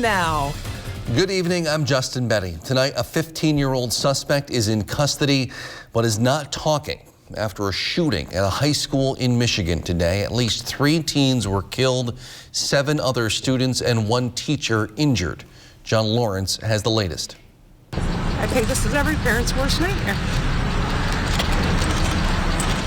Now. Good evening, I'm Justin Betty. Tonight, a 15-year-old suspect is in custody, but is not talking after a shooting at a high school in Michigan today. At least 3 teens were killed, 7 other students and 1 teacher injured. John Lawrence has the latest. I think this is every parent's worst nightmare.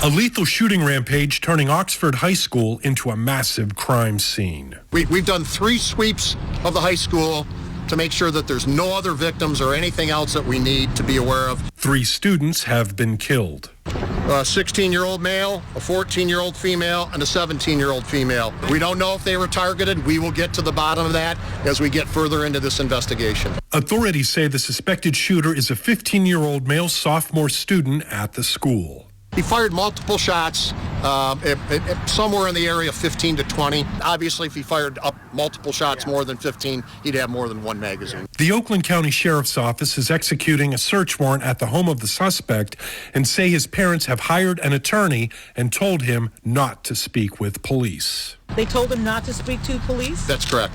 A lethal shooting rampage turning Oxford High School into a massive crime scene. We've done 3 sweeps of the high school to make sure that there's no other victims or anything else that we need to be aware of. 3 students have been killed. A 16-year-old male, a 14-year-old female, and a 17-year-old female. We don't know if they were targeted. We will get to the bottom of that as we get further into this investigation. Authorities say the suspected shooter is a 15-year-old male sophomore student at the school. He fired multiple shots, somewhere in the area of 15 to 20. Obviously, if he fired up multiple shots more than 15, he'd have more than 1 magazine. The Oakland County Sheriff's Office is executing a search warrant at the home of the suspect and say his parents have hired an attorney and told him not to speak with police. They told him not to speak to police? That's correct,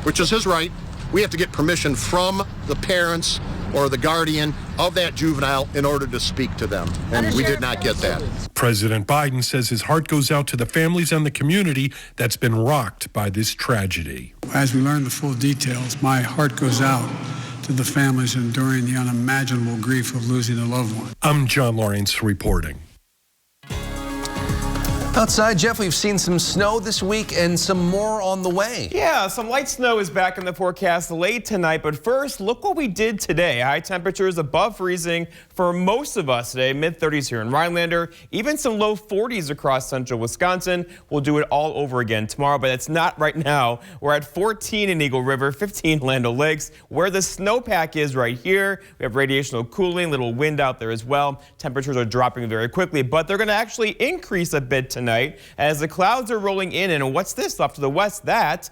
which is his right. We have to get permission from the parents or the guardian of that juvenile in order to speak to them, and we did not get that. President Biden says his heart goes out to the families and the community that's been rocked by this tragedy. As we learn the full details, my heart goes out to the families enduring the unimaginable grief of losing a loved one. I'm John Lawrence reporting. Outside, Jeff, we've seen some snow this week and some more on the way. Yeah, some light snow is back in the forecast late tonight, but first, look what we did today. High temperatures above freezing for most of us today, mid-30s here in Rhinelander, even some low 40s across central Wisconsin. We'll do it all over again tomorrow, but it's not right now. We're at 14 in Eagle River, 15 Land O'Lakes, where the snowpack is right here. We have radiational cooling, little wind out there as well. Temperatures are dropping very quickly, but they're going to actually increase a bit tonight as the clouds are rolling in. And what's this off to the west? That's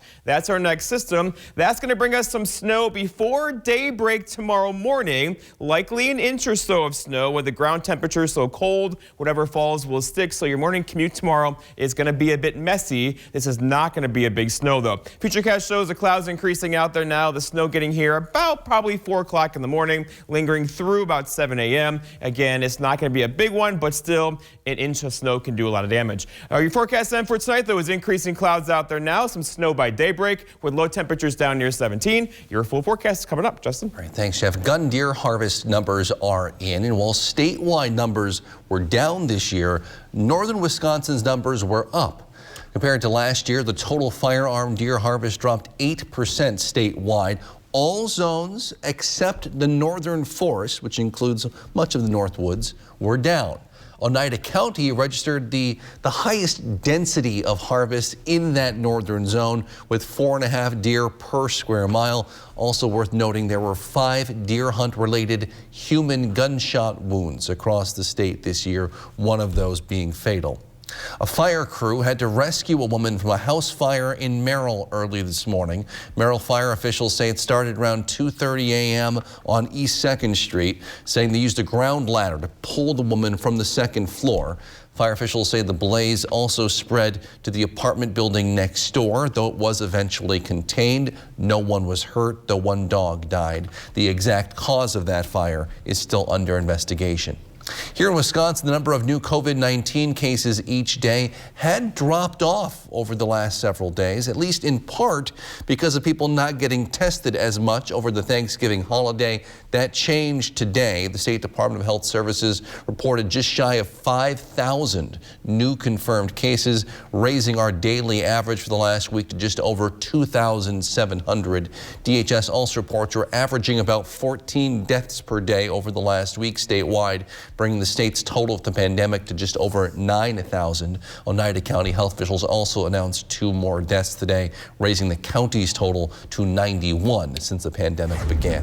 our next system. That's going to bring us some snow before daybreak tomorrow morning, likely an inch or so of snow with the ground temperature so cold, whatever falls will stick. So your morning commute tomorrow is going to be a bit messy. This is not going to be a big snow though. Futurecast shows the clouds increasing out there now. The snow getting here about probably 4 o'clock in the morning, lingering through about 7 a.m. Again, it's not going to be a big one, but still an inch of snow can do a lot of damage. Your forecast then for tonight, though, is increasing clouds out there now. Some snow by daybreak with low temperatures down near 17. Your full forecast is coming up. Justin. All right, thanks, Jeff. Gun deer harvest numbers are in, and while statewide numbers were down this year, northern Wisconsin's numbers were up. Compared to last year, the total firearm deer harvest dropped 8% statewide. All zones except the northern forest, which includes much of the Northwoods, were down. Oneida County registered the highest density of harvest in that northern zone with 4.5 deer per square mile. Also worth noting, there were 5 deer hunt related human gunshot wounds across the state this year, one of those being fatal. A fire crew had to rescue a woman from a house fire in Merrill early this morning. Merrill fire officials say it started around 2:30 a.m. on East 2nd Street, saying they used a ground ladder to pull the woman from the 2nd floor. Fire officials say the blaze also spread to the apartment building next door, though it was eventually contained. No one was hurt, though 1 dog died. The exact cause of that fire is still under investigation. Here in Wisconsin, the number of new COVID-19 cases each day had dropped off over the last several days, at least in part because of people not getting tested as much over the Thanksgiving holiday. That changed today. The State Department of Health Services reported just shy of 5,000 new confirmed cases, raising our daily average for the last week to just over 2,700. DHS also reports we're averaging about 14 deaths per day over the last week statewide, bringing the state's total of the pandemic to just over 9,000. Oneida County health officials also announced 2 more deaths today, raising the county's total to 91 since the pandemic began.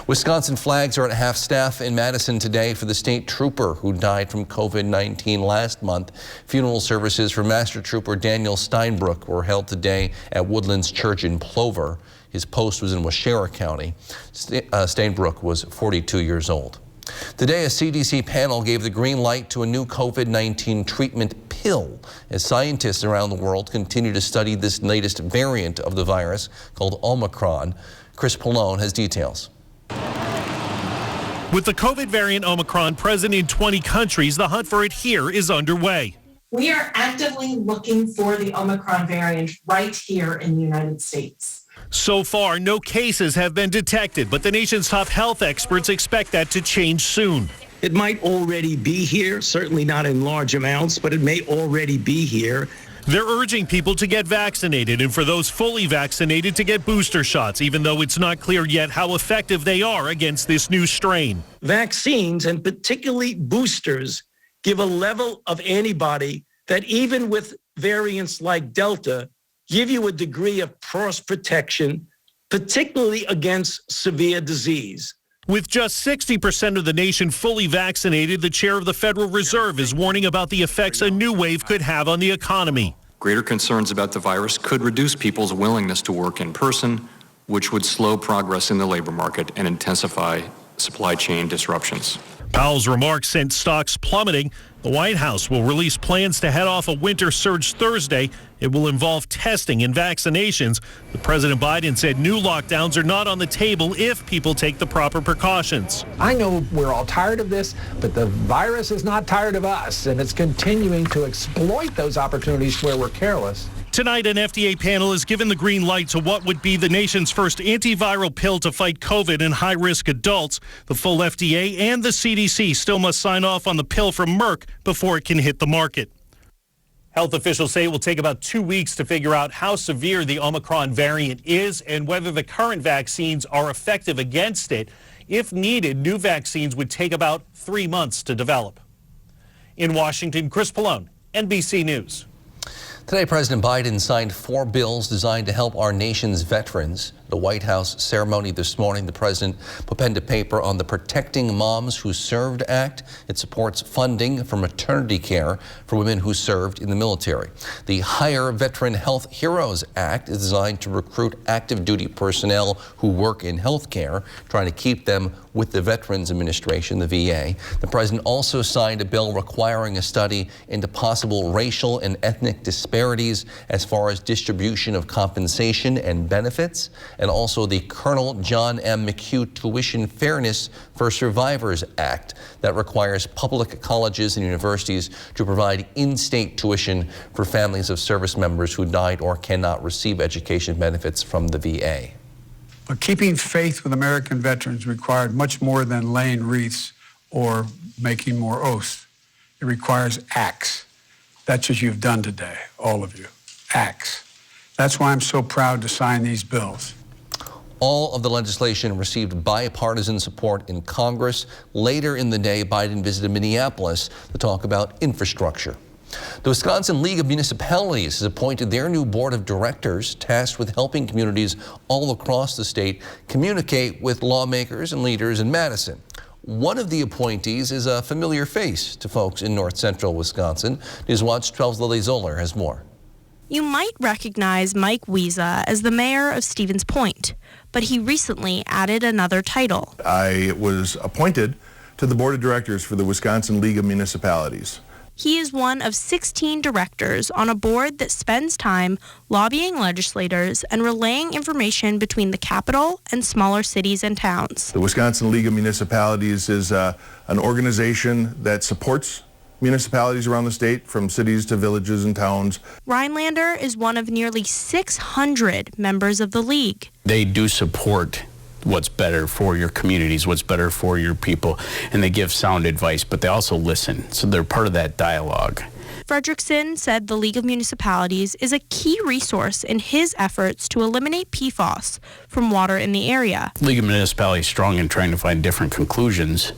Wisconsin flags are at half staff in Madison today for the state trooper who died from COVID-19 last month. Funeral services for Master Trooper Daniel Steinbrook were held today at Woodlands Church in Plover. His post was in Waushara County. Steinbrook was 42 years old. Today, a CDC panel gave the green light to a new COVID-19 treatment pill as scientists around the world continue to study this latest variant of the virus called Omicron. Chris Pallone has details. With the COVID variant Omicron present in 20 countries, the hunt for it here is underway. We are actively looking for the Omicron variant right here in the United States. So far, no cases have been detected, but the nation's top health experts expect that to change soon. It might already be here, certainly not in large amounts, but it may already be here. They're urging people to get vaccinated and for those fully vaccinated to get booster shots, even though it's not clear yet how effective they are against this new strain. Vaccines, and particularly boosters, give a level of antibody that even with variants like Delta, give you a degree of cross protection, particularly against severe disease. With just 60% of the nation fully vaccinated, the chair of the Federal Reserve is warning about the effects a new wave could have on the economy. Greater concerns about the virus could reduce people's willingness to work in person, which would slow progress in the labor market and intensify supply chain disruptions. Powell's remarks sent stocks plummeting. The White House will release plans to head off a winter surge Thursday. It will involve testing and vaccinations. But President Biden said new lockdowns are not on the table if people take the proper precautions. I know we're all tired of this, but the virus is not tired of us, and it's continuing to exploit those opportunities where we're careless. Tonight, an FDA panel has given the green light to what would be the nation's first antiviral pill to fight COVID in high-risk adults. The full FDA and the CDC still must sign off on the pill from Merck before it can hit the market. Health officials say it will take about 2 weeks to figure out how severe the Omicron variant is and whether the current vaccines are effective against it. If needed, new vaccines would take about 3 months to develop. In Washington, Chris Pallone, NBC News. Today, President Biden signed 4 bills designed to help our nation's veterans. The White House ceremony this morning, the president put pen to paper on the Protecting Moms Who Served Act. It supports funding for maternity care for women who served in the military. The Hire Veteran Health Heroes Act is designed to recruit active duty personnel who work in health care, trying to keep them with the Veterans Administration, the VA. The president also signed a bill requiring a study into possible racial and ethnic disparities as far as distribution of compensation and benefits, and also the Colonel John M. McHugh Tuition Fairness for Survivors Act that requires public colleges and universities to provide in-state tuition for families of service members who died or cannot receive education benefits from the VA. But keeping faith with American veterans required much more than laying wreaths or making more oaths. It requires acts. That's what you've done today, all of you. Acts. That's why I'm so proud to sign these bills. All of the legislation received bipartisan support in Congress. Later in the day, Biden visited Minneapolis to talk about infrastructure. The Wisconsin League of Municipalities has appointed their new board of directors tasked with helping communities all across the state communicate with lawmakers and leaders in Madison. One of the appointees is a familiar face to folks in north central Wisconsin. News Watch 12's Lily Zoller has more. You might recognize Mike Wiesa as the mayor of Stevens Point, but he recently added another title. I was appointed to the board of directors for the Wisconsin League of Municipalities. He is one of 16 directors on a board that spends time lobbying legislators and relaying information between the capital and smaller cities and towns. The Wisconsin League of Municipalities is an organization that supports municipalities around the state, from cities to villages and towns. Rhinelander is one of nearly 600 members of the league. They do support what's better for your communities, what's better for your people, and they give sound advice, but they also listen, so they're part of that dialogue. Fredrickson said the League of Municipalities is a key resource in his efforts to eliminate PFAS from water in the area. League of Municipalities is strong in trying to find different conclusions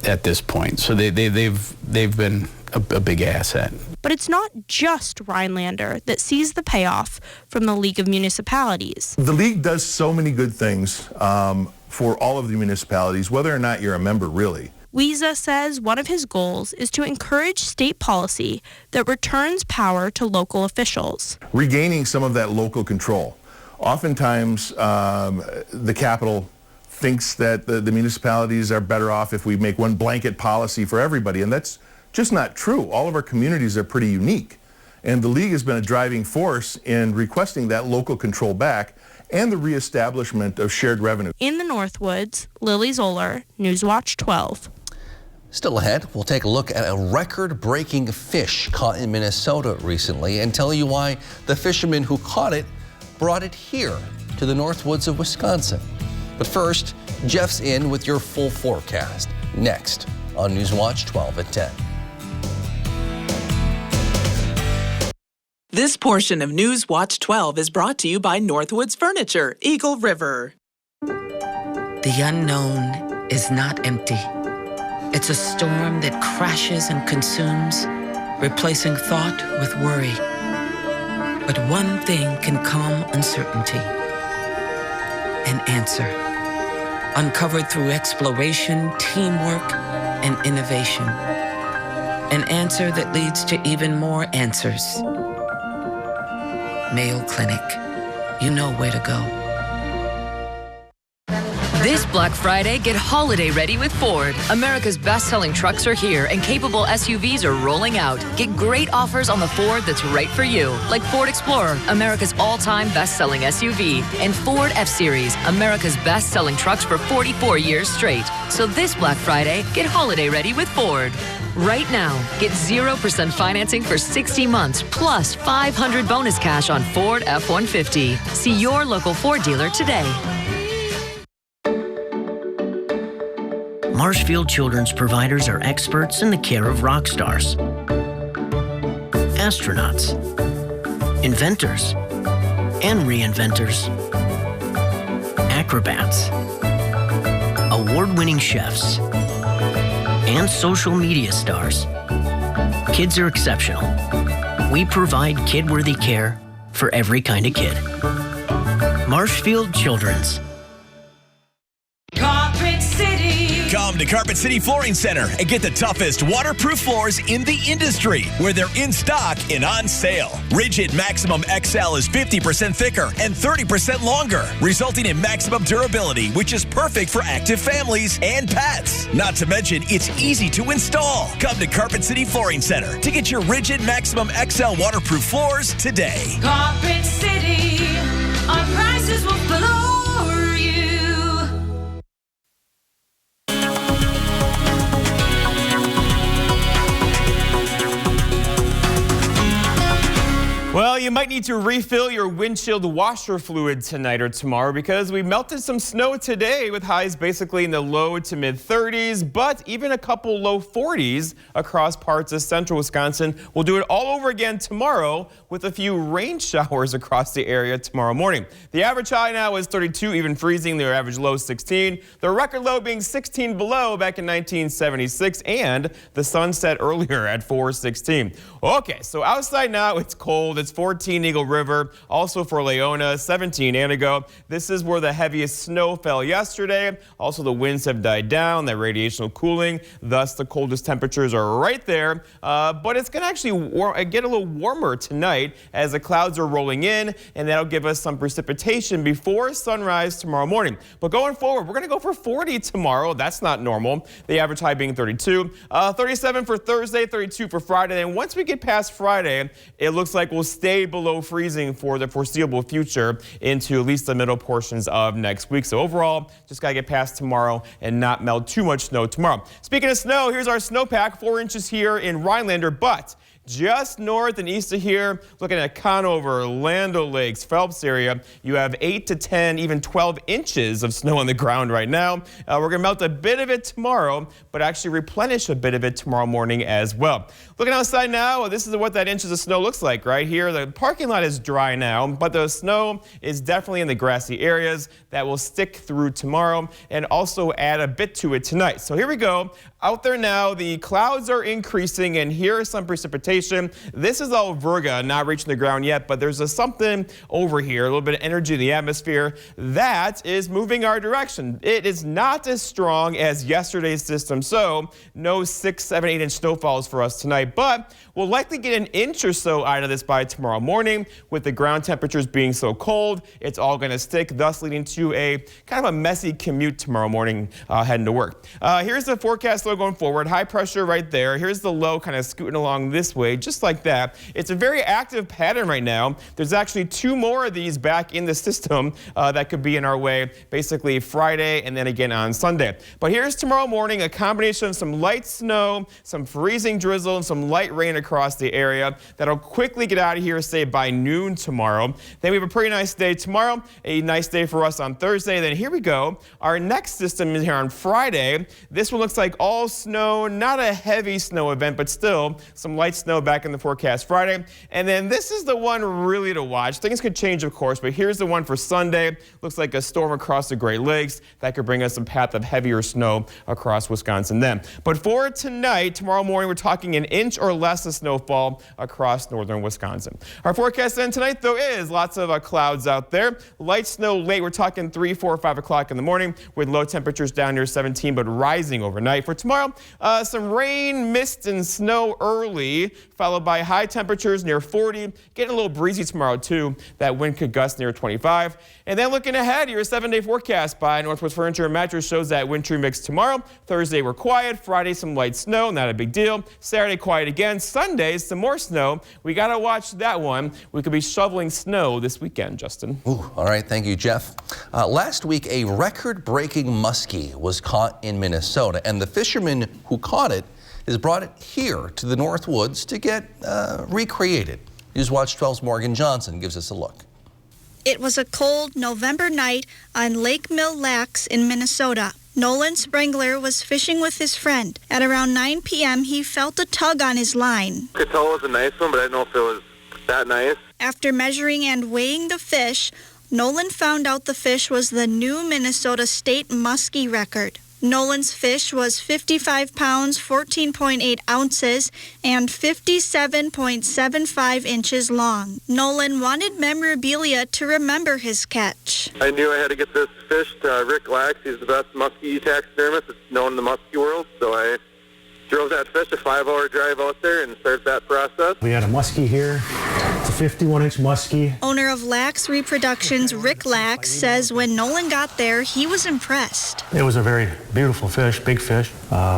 at this point, so they've been a big asset. But it's not just Rhinelander that sees the payoff from the League of Municipalities. The league does so many good things for all of the municipalities, whether or not you're a member, really. Wiesa says one of his goals is to encourage state policy that returns power to local officials. Regaining some of that local control. Oftentimes, the capital thinks that the municipalities are better off if we make one blanket policy for everybody, and that's just not true. All of our communities are pretty unique. And the league has been a driving force in requesting that local control back and the reestablishment of shared revenue. In the Northwoods, Lily Zoller, Newswatch 12. Still ahead, we'll take a look at a record-breaking fish caught in Minnesota recently and tell you why the fisherman who caught it brought it here to the Northwoods of Wisconsin. But first, Jeff's in with your full forecast. Next on Newswatch 12 at 10. This portion of Newswatch 12 is brought to you by Northwoods Furniture, Eagle River. The unknown is not empty. It's a storm that crashes and consumes, replacing thought with worry. But one thing can calm uncertainty: an answer. Uncovered through exploration, teamwork, and innovation. An answer that leads to even more answers. Mayo Clinic. You know where to go. This Black Friday, get holiday ready with Ford. America's best-selling trucks are here and capable SUVs are rolling out. Get great offers on the Ford that's right for you, like Ford Explorer, America's all-time best-selling SUV, and Ford F-Series, America's best-selling trucks for 44 years straight. So this Black Friday, get holiday ready with Ford. Right now, get 0% financing for 60 months, plus $500 bonus cash on Ford F-150. See your local Ford dealer today. Marshfield Children's providers are experts in the care of rock stars, astronauts, inventors, and reinventors, acrobats, award-winning chefs, and social media stars. Kids are exceptional. We provide kid-worthy care for every kind of kid. Marshfield Children's. Carpet City. Come to Carpet City Flooring Center and get the toughest waterproof floors in the industry, where they're in stock and on sale. Rigid Maximum XL is 50% thicker and 30% longer, resulting in maximum durability, which is perfect for active families and pets. Not to mention, it's easy to install. Come to Carpet City Flooring Center to get your Rigid Maximum XL waterproof floors today. Carpet City, our prices will floor you. Well, you might need to refill your windshield washer fluid tonight or tomorrow, because we melted some snow today with highs basically in the low to mid 30s, but even a couple low 40s across parts of central Wisconsin. We'll do it all over again tomorrow with a few rain showers across the area tomorrow morning. The average high now is 32, even freezing. The average low 16. The record low being 16 below back in 1976, and the sun set earlier at 4:16. Okay, so outside now it's cold. It's 14 Eagle River, also for Leona, 17 Antigo. This is where the heaviest snow fell yesterday. Also, the winds have died down, that radiational cooling, thus the coldest temperatures are right there. But it's going to actually get a little warmer tonight as the clouds are rolling in, and that'll give us some precipitation before sunrise tomorrow morning. But going forward, we're going to go for 40 tomorrow. That's not normal. The average high being 32. 37 for Thursday, 32 for Friday. And once we get past Friday, it looks like we'll stay below freezing for the foreseeable future into at least the middle portions of next week. So overall, just got to get past tomorrow and not melt too much snow tomorrow. Speaking of snow, here's our snowpack, 4 inches here in Rhinelander, but just north and east of here, looking at Conover, Lando Lakes, Phelps area, you have 8 to 10, even 12 inches of snow on the ground right now. We're going to melt a bit of it tomorrow, but actually replenish a bit of it tomorrow morning as well. Looking outside now, this is what that inches of snow looks like right here. The parking lot is dry now, but the snow is definitely in the grassy areas. That will stick through tomorrow and also add a bit to it tonight. So here we go. Out there now, the clouds are increasing, and here is some precipitation precipitation. This is all virga, not reaching the ground yet, but there's something over here, a little bit of energy in the atmosphere that is moving our direction. It is not as strong as yesterday's system, so no 6, 7, 8 inch snowfalls for us tonight, but we'll likely get an inch or so out of this by tomorrow morning. With the ground temperatures being so cold, it's all going to stick, thus leading to a kind of a messy commute tomorrow morning heading to work. Here's the forecast low going forward. High pressure right there. Here's the low kind of scooting along this way, just like that. It's a very active pattern right now. There's actually 2 more of these back in the system that could be in our way, basically Friday and then again on Sunday. But here's tomorrow morning, a combination of some light snow, some freezing drizzle, and some light rain across the area that'll quickly get out of here, say by noon tomorrow. Then we have a pretty nice day tomorrow, a nice day for us on Thursday. Then here we go. Our next system is here on Friday. This one looks like all snow, not a heavy snow event, but still some light snow back in the forecast Friday. And then this is the one really to watch. Things could change, of course, but here's the one for Sunday. Looks like a storm across the Great Lakes that could bring us a path of heavier snow across Wisconsin then. But for tonight, tomorrow morning, we're talking an inch or less of snowfall across northern Wisconsin. Our forecast then tonight, though, is lots of clouds out there. Light snow late. We're talking 3, 4, 5 o'clock in the morning with low temperatures down near 17, but rising overnight. For tomorrow, some rain, mist, and snow early, followed by high temperatures near 40. Getting a little breezy tomorrow, too. That wind could gust near 25. And then looking ahead, your 7-day forecast by Northwoods Furniture and Mattress shows that wintry mix tomorrow. Thursday, we're quiet. Friday, some light snow. Not a big deal. Saturday, quiet again. Sunday, some more snow. We got to watch that one. We could be shoveling snow this weekend, Justin. Ooh, all right. Thank you, Jeff. Last week, a record-breaking muskie was caught in Minnesota, and the fisherman who caught it has brought it here to the Northwoods to get recreated. News Watch 12's Morgan Johnson gives us a look. It was a cold November night on Lake Mille Lacs in Minnesota. Nolan Sprengler was fishing with his friend. At around 9 p.m., he felt a tug on his line. I could tell it was a nice one, but I didn't know if it was that nice. After measuring and weighing the fish, Nolan found out the fish was the new Minnesota state muskie record. Nolan's fish was 55 pounds, 14.8 ounces, and 57.75 inches long. Nolan wanted memorabilia to remember his catch. I knew I had to get this fish to Rick Lax. He's the best muskie taxidermist that's known in the muskie world, so I drove that fish a 5-hour drive out there and started that process. We had a muskie here. It's a 51-inch muskie. Owner of Lax Reproductions, Rick Lax, says when Nolan got there, he was impressed. It was a very beautiful fish, big fish.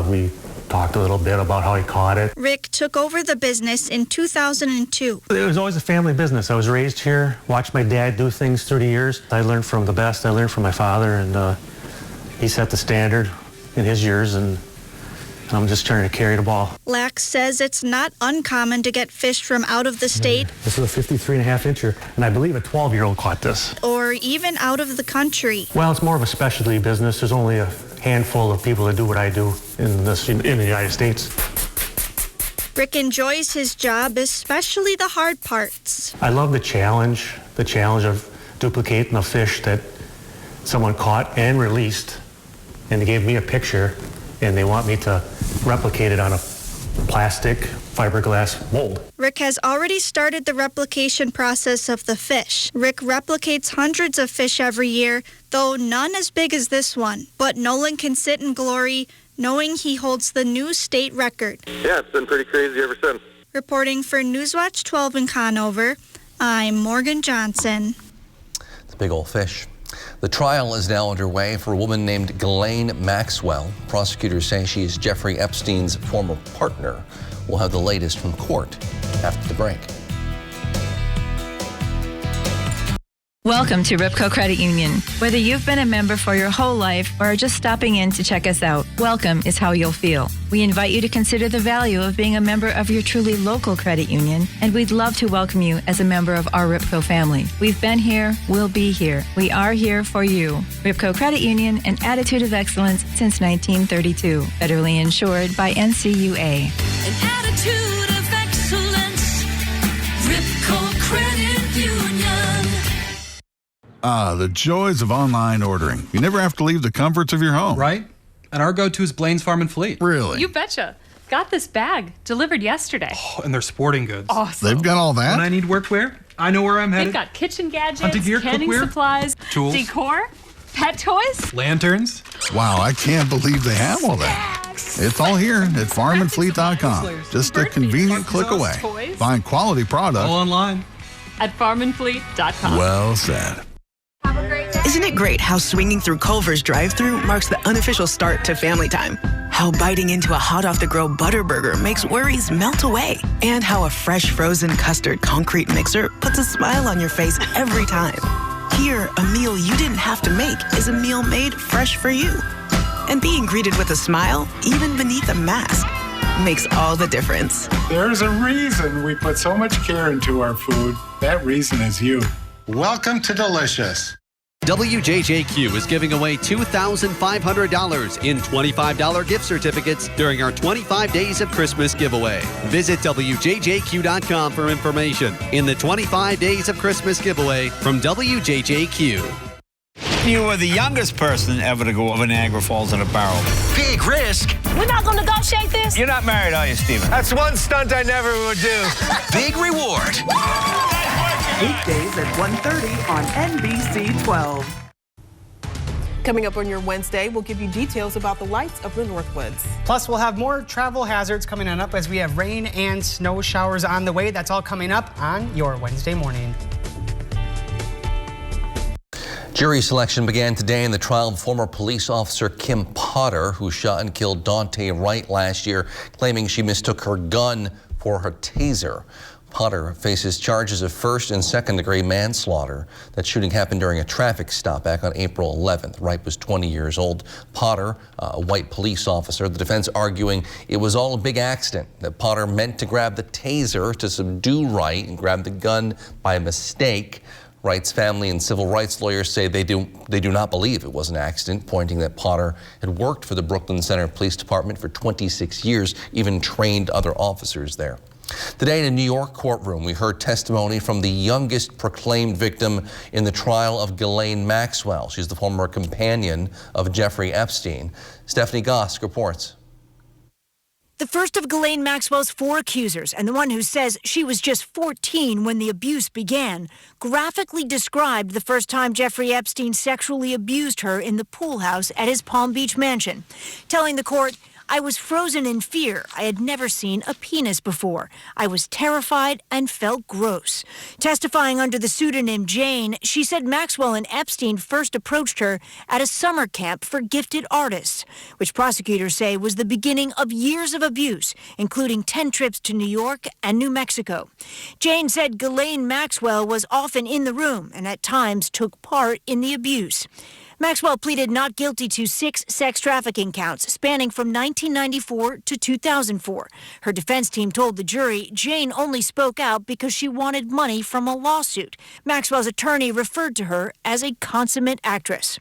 We talked a little bit about how he caught it. Rick took over the business in 2002. It was always a family business. I was raised here, watched my dad do things through the years. I learned from the best. I learned from my father, and he set the standard in his years, and I'm just trying to carry the ball. Lax says it's not uncommon to get fish from out of the state. This is a 53.5-incher, and I believe a 12-year-old caught this. Or even out of the country. Well, it's more of a specialty business. There's only a handful of people that do what I do in the United States. Rick enjoys his job, especially the hard parts. I love the challenge of duplicating a fish that someone caught and released, and they gave me a picture, and they want me to replicate it on a plastic fiberglass mold. Rick has already started the replication process of the fish. Rick replicates hundreds of fish every year, though none as big as this one. But Nolan can sit in glory knowing he holds the new state record. Yeah, it's been pretty crazy ever since. Reporting for Newswatch 12 in Conover, I'm Morgan Johnson. It's a big old fish. The trial is now underway for a woman named Ghislaine Maxwell. Prosecutors say she is Jeffrey Epstein's former partner. We'll have the latest from court after the break. Welcome to Ripco Credit Union. Whether you've been a member for your whole life or are just stopping in to check us out, welcome is how you'll feel. We invite you to consider the value of being a member of your truly local credit union, and we'd love to welcome you as a member of our Ripco family. We've been here, we'll be here. We are here for you. Ripco Credit Union, an attitude of excellence since 1932. Federally insured by NCUA. An attitude of excellence. Ripco Credit Union. Ah, the joys of online ordering. You never have to leave the comforts of your home. Right? And our go-to is Blaine's Farm and Fleet. Really? You betcha. Got this bag delivered yesterday. Oh, and they're sporting goods. Awesome. They've got all that. When I need workwear, I know where I'm headed. They've got kitchen gadgets, Hunting gear, canning cookware, supplies, tools, decor, pet toys, lanterns. Wow, I can't believe they have all that. It's all here at farmandfleet.com. Just a convenient click away. toys. Find quality products. All online. at farmandfleet.com. Well said. Isn't it great how swinging through Culver's drive-thru marks the unofficial start to family time? How biting into a hot-off-the-grill Butterburger makes worries melt away? And how a fresh frozen custard concrete mixer puts a smile on your face every time. Here, a meal you didn't have to make is a meal made fresh for you. And being greeted with a smile, even beneath a mask, makes all the difference. There's a reason we put so much care into our food. That reason is you. Welcome to Delicious. WJJQ is giving away $2,500 in $25 gift certificates during our 25 Days of Christmas giveaway. Visit WJJQ.com for information in the 25 Days of Christmas giveaway from WJJQ. You were the youngest person ever to go over Niagara Falls in a barrel. Big risk. We're not going to negotiate this? You're not married, are you, Steven? That's one stunt I never would do. Big reward. Weekdays at 1:30 on NBC 12. Coming up on your Wednesday, we'll give you details about the lights of the Northwoods. Plus, we'll have more travel hazards coming on up as we have rain and snow showers on the way. That's all coming up on your Wednesday morning. Jury selection began today in the trial of former police officer Kim Potter, who shot and killed Dante Wright last year, claiming she mistook her gun for her taser. Potter faces charges of first and second degree manslaughter. That shooting happened during a traffic stop back on April 11th. Wright was 20 years old. Potter, a white police officer, the defense arguing it was all a big accident, that Potter meant to grab the taser to subdue Wright and grab the gun by mistake. Wright's family and civil rights lawyers say they do not believe it was an accident, pointing that Potter had worked for the Brooklyn Center Police Department for 26 years, even trained other officers there. Today in a New York courtroom, we heard testimony from the youngest proclaimed victim in the trial of Ghislaine Maxwell. She's the former companion of Jeffrey Epstein. Stephanie Gosk reports. The first of Ghislaine Maxwell's 4 accusers, and the one who says she was just 14 when the abuse began, graphically described the first time Jeffrey Epstein sexually abused her in the pool house at his Palm Beach mansion, telling the court, "I was frozen in fear. I had never seen a penis before. I was terrified and felt gross." Testifying under the pseudonym Jane, she said Maxwell and Epstein first approached her at a summer camp for gifted artists, which prosecutors say was the beginning of years of abuse, including 10 trips to New York and New Mexico. Jane said Ghislaine Maxwell was often in the room and at times took part in the abuse. Maxwell pleaded not guilty to 6 sex trafficking counts spanning from 1994 to 2004. Her defense team told the jury Jane only spoke out because she wanted money from a lawsuit. Maxwell's attorney referred to her as a consummate actress.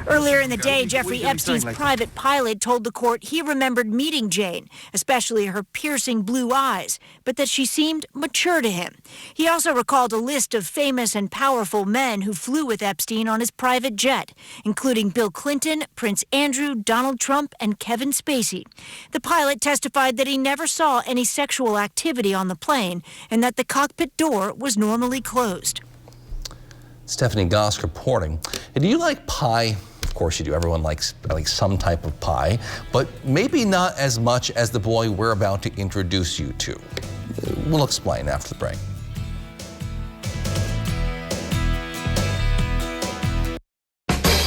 Earlier in the day, Jeffrey Epstein's private pilot told the court he remembered meeting Jane, especially her piercing blue eyes, but that she seemed mature to him. He also recalled a list of famous and powerful men who flew with Epstein on his private jet, including Bill Clinton, Prince Andrew, Donald Trump, and Kevin Spacey. The pilot testified that he never saw any sexual activity on the plane and that the cockpit door was normally closed. Stephanie Gosk reporting. And do you like pie? Of course you do. Everyone likes some type of pie, but maybe not as much as the boy we're about to introduce you to. We'll explain after the break.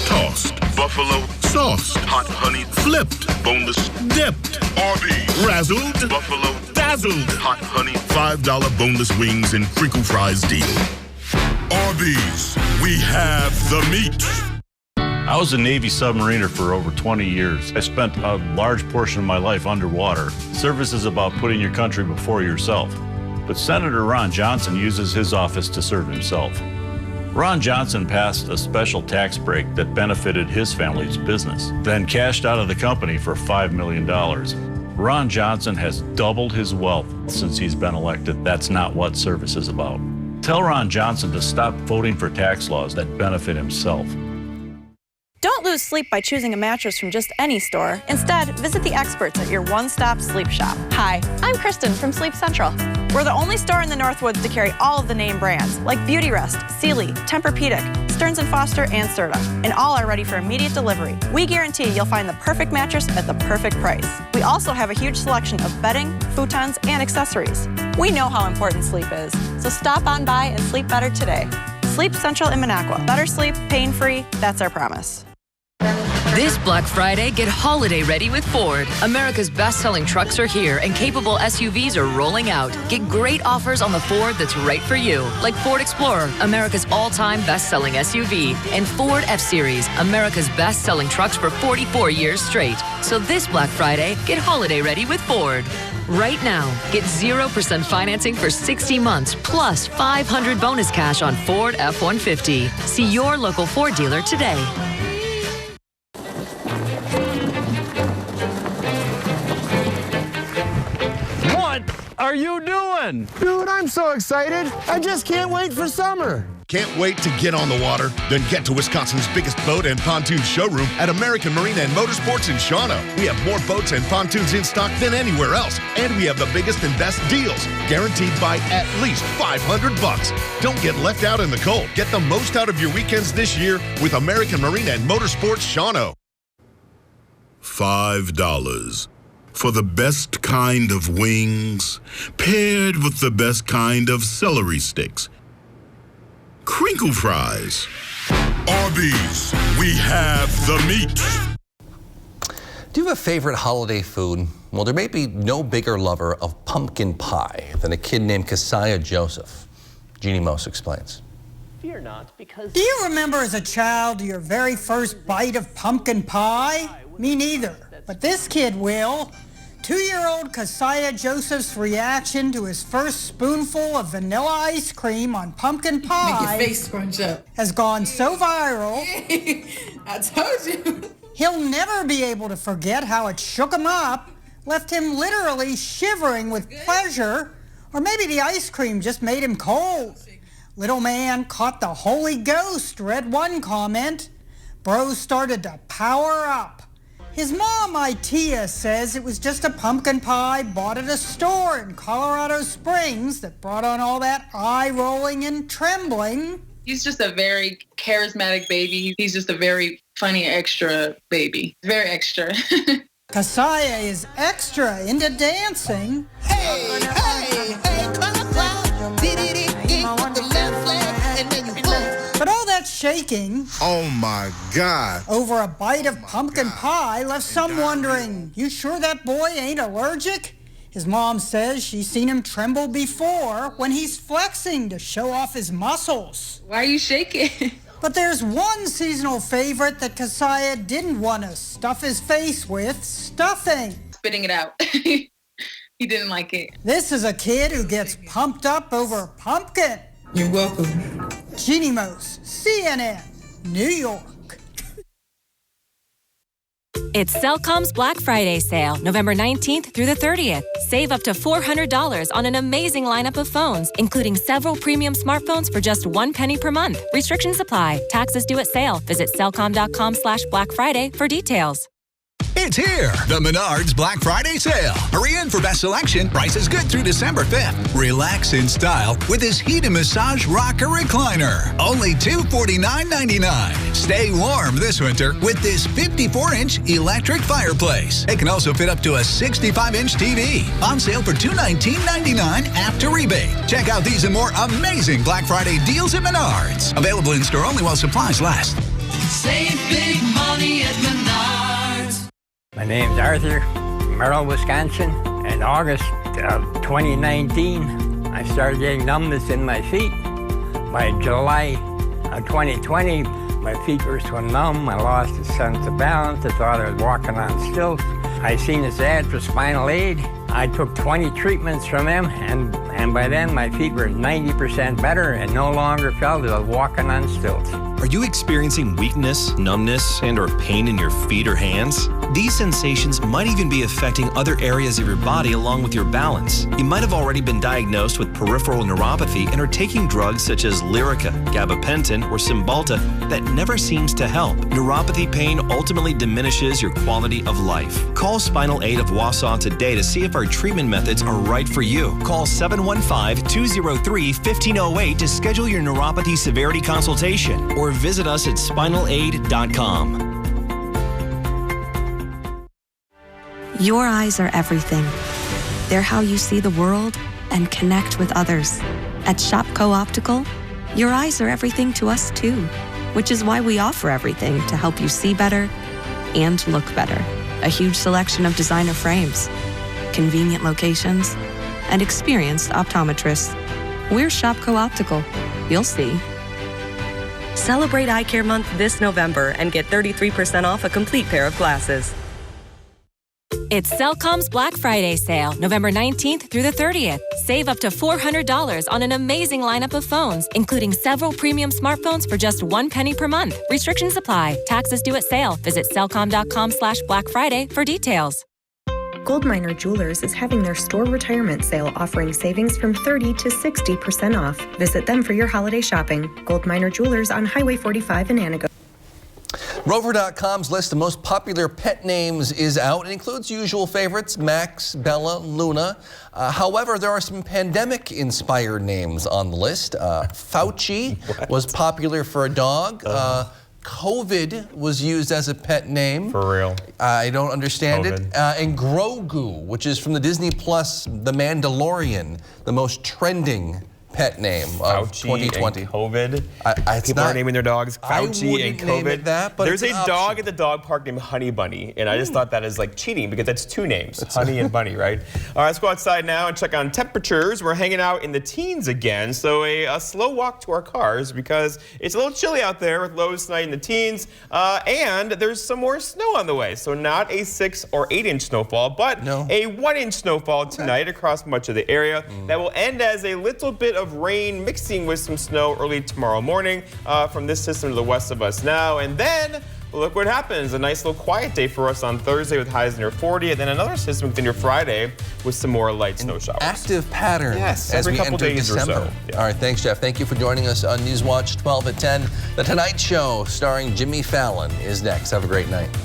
Tossed, buffalo sauce, hot honey, flipped, boneless, dipped, Arby's, razzled, buffalo, dazzled, hot honey, $5 boneless wings and crinkle fries deal. Arby's, we have the meat. I was a Navy submariner for over 20 years. I spent a large portion of my life underwater. Service is about putting your country before yourself. But Senator Ron Johnson uses his office to serve himself. Ron Johnson passed a special tax break that benefited his family's business, then cashed out of the company for $5 million. Ron Johnson has doubled his wealth since he's been elected. That's not what service is about. Tell Ron Johnson to stop voting for tax laws that benefit himself. Don't lose sleep by choosing a mattress from just any store. Instead, visit the experts at your one-stop sleep shop. Hi, I'm Kristen from Sleep Central. We're the only store in the Northwoods to carry all of the name brands, like Beautyrest, Sealy, Tempur-Pedic, Stearns & Foster, and Serta, and all are ready for immediate delivery. We guarantee you'll find the perfect mattress at the perfect price. We also have a huge selection of bedding, futons, and accessories. We know how important sleep is, so stop on by and sleep better today. Sleep Central in Minocqua. Better sleep, pain-free, that's our promise. This Black Friday, get holiday ready with Ford. America's best-selling trucks are here and capable SUVs are rolling out. Get great offers on the Ford that's right for you, like Ford Explorer, America's all-time best-selling SUV, and Ford F-Series, America's best-selling trucks for 44 years straight. So this Black Friday, get holiday ready with Ford. Right now, get 0% financing for 60 months, plus $500 bonus cash on Ford F-150. See your local Ford dealer today. What are you doing? Dude, I'm so excited. I just can't wait for summer. Can't wait to get on the water? Then get to Wisconsin's biggest boat and pontoon showroom at American Marine and Motorsports in Shawano. We have more boats and pontoons in stock than anywhere else, and we have the biggest and best deals, guaranteed by at least $500. Don't get left out in the cold. Get the most out of your weekends this year with American Marine and Motorsports Shawano. $5 for the best kind of wings, paired with the best kind of celery sticks. Crinkle fries. Arby's, we have the meat. Do you have a favorite holiday food? Well, there may be no bigger lover of pumpkin pie than a kid named Keziah Joseph. Jeannie Mose explains. Fear not, because... Do you remember as a child your very first bite of pumpkin pie? Me neither, but this kid will. 2-year-old Keziah Joseph's reaction to his first spoonful of vanilla ice cream on pumpkin pie Make your face scrunch up. has gone so viral. I told you. He'll never be able to forget how it shook him up, left him literally shivering with pleasure, or maybe the ice cream just made him cold. Little man caught the Holy Ghost, read one comment. Bro started to power up. His mom, Itea, says it was just a pumpkin pie bought at a store in Colorado Springs that brought on all that eye-rolling and trembling. He's just a very charismatic baby. He's just a very funny, extra baby. Very extra. Keziah is extra into dancing. Hey, hey, hey, But all that shaking, oh my God, over a bite of pumpkin pie left some wondering, you sure that boy ain't allergic? His mom says she's seen him tremble before when he's flexing to show off his muscles. Why are you shaking? But there's one seasonal favorite that Keziah didn't want to stuff his face with, stuffing. Spitting it out. He didn't like it. This is a kid who gets pumped up over pumpkin. You're welcome. Jeannie Mose, CNN, New York. It's Cellcom's Black Friday sale, November 19th through the 30th. Save up to $400 on an amazing lineup of phones, including several premium smartphones for just $1 per month. Restrictions apply. Taxes due at sale. Visit cellcom.com/Black Friday for details. It's here, the Menards Black Friday sale. Hurry in for best selection. Prices good through December 5th. Relax in style with this heat and massage rocker recliner. Only $249.99. Stay warm this winter with this 54-inch electric fireplace. It can also fit up to a 65-inch TV. On sale for $219.99 after rebate. Check out these and more amazing Black Friday deals at Menards. Available in store only while supplies last. Save big money at Menards. My name's Arthur, Merrill, Wisconsin. In August of 2019, I started getting numbness in my feet. By July of 2020, my feet were so numb, I lost a sense of balance. I thought I was walking on stilts. I seen this ad for spinal aid. I took 20 treatments from them, and by then my feet were 90% better and no longer felt as walking on stilts. Are you experiencing weakness, numbness, and/or pain in your feet or hands? These sensations might even be affecting other areas of your body along with your balance. You might have already been diagnosed with peripheral neuropathy and are taking drugs such as Lyrica, gabapentin, or Cymbalta that never seems to help. Neuropathy pain ultimately diminishes your quality of life. Call Spinal Aid of Wausau today to see if our treatment methods are right for you. Call 715-203-1508 to schedule your neuropathy severity consultation or visit us at spinalaid.com. Your eyes are everything. They're how you see the world and connect with others. At Shopco Optical, your eyes are everything to us too, which is why we offer everything to help you see better and look better. A huge selection of designer frames, convenient locations, and experienced optometrists. We're Shopco Optical. You'll see. Celebrate Eye Care Month this November and get 33% off a complete pair of glasses. It's Cellcom's Black Friday sale, November 19th through the 30th. Save up to $400 on an amazing lineup of phones, including several premium smartphones for just $1 per month. Restrictions apply. Taxes due at sale. Visit cellcom.com/Black Friday for details. Goldminer Jewelers is having their store retirement sale, offering savings from 30 to 60% off. Visit them for your holiday shopping. Goldminer Jewelers on Highway 45 in Antigo. Rover.com's list of most popular pet names is out. It includes usual favorites, Max, Bella, Luna. However, there are some pandemic-inspired names on the list. Fauci was popular for a dog. COVID was used as a pet name. For real. I don't understand it. And Grogu, which is from the Disney Plus, The Mandalorian, the most trending pet name of Fauci 2020. And COVID. People are naming their dogs Fauci and COVID. Name it that, but there's a dog at the dog park named Honey Bunny, and I just thought that is like cheating because that's two names, Honey and Bunny, right? All right, let's go outside now and check on temperatures. We're hanging out in the teens again, so a slow walk to our cars because it's a little chilly out there with lows tonight in the teens, and there's some more snow on the way. So not a 6 or 8 inch snowfall, but a 1 inch snowfall tonight across much of the area. That will end as a little bit of rain mixing with some snow early tomorrow morning from this system to the west of us now. And then look what happens. A nice little quiet day for us on Thursday with highs near 40, and then another system within your Friday with some more light snow showers. Active pattern as every we couple enter days December. Or so. Yeah. All right, thanks, Jeff. Thank you for joining us on Newswatch 12 at 10. The Tonight Show starring Jimmy Fallon is next. Have a great night.